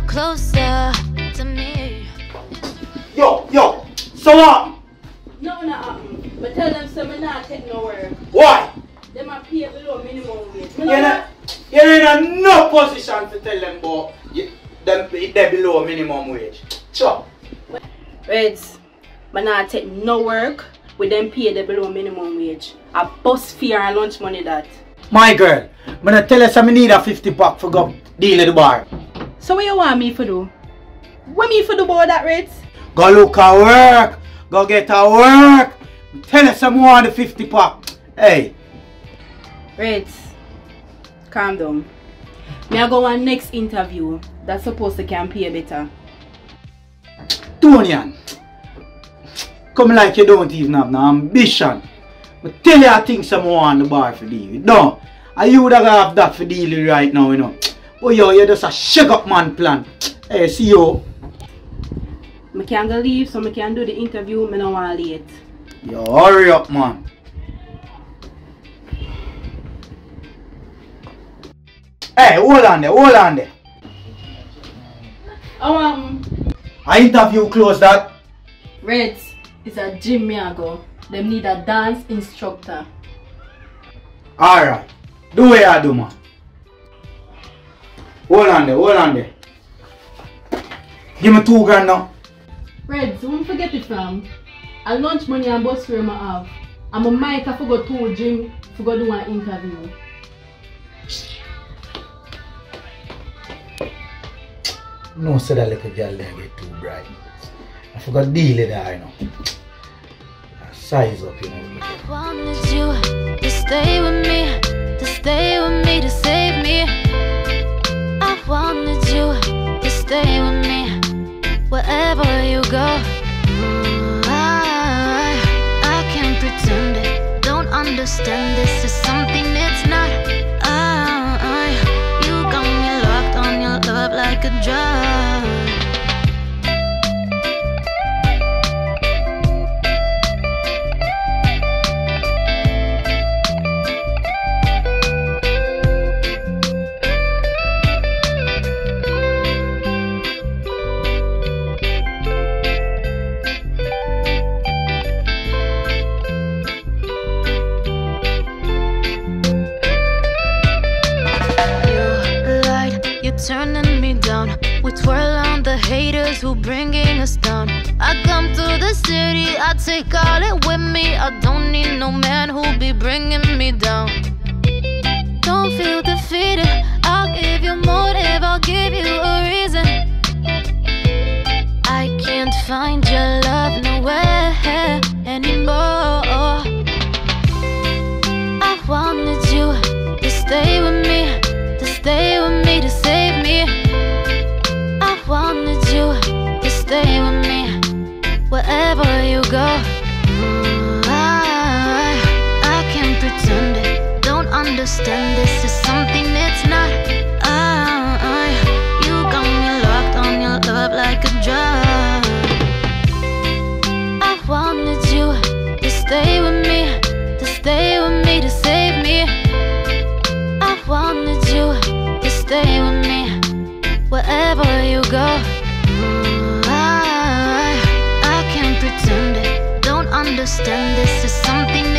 closer to me. Yo, so what? No, not happen. But tell them so me not take no work. Why? They might pay below minimum wage. You're in no position to tell them about they're below minimum wage. Sure. Reds, but not take no work with them pay the below minimum wage. A bus fee and lunch money that. My girl, I'm gonna tell us I need a 50 pack for go deal at the bar. So what you want me to do? What me for do about that, Reds? Go look at work. Go get a work. Tell us I want the 50 pack. Hey. Reds, calm down. Me I go on next interview. That's supposed to can pay better. Tonian, come like you don't even have no ambition. But tell you I think someone want the bar for deal with. No, you would have that for deal with right now, you know. Oh yo, you're just a shake up man plan. Hey, see you. I can't go leave so I can do the interview. I don't want late. Yo, hurry up, man. Hey, hold on there. I interview close that. Reds, it's a gym me I go. Them need a dance instructor. Alright. Do what you do, man. Hold on there. Give me $2 now. Reds, don't forget it from. A lunch money and bus fare I have. And my mic I forgot to gym to go do an interview. No, say that little girl there get too bright. I forgot to deal with that, you know. Size up, you know. I wanted you to stay with me, to save me. I wanted you to stay with me, wherever you go. I can't pretend it, don't understand this is something it's not. You got me locked on your love like a drug. Turning me down, we twirl on the haters who bringing us down. I come to the city, I take all it with me. I don't need no man who be bringing me down. Don't feel defeated, I'll give you motive, I'll give you a reason. I can't find your love nowhere anymore. I wanted you to stay with me, to save me. I wanted you to stay with me, wherever you go. I can't pretend it, don't understand this is something it's not. You got me locked on your love like a drug. I wanted you to stay with me, to save me. I wanted you to stay with me, wherever you go. I can't pretend it, don't understand this is something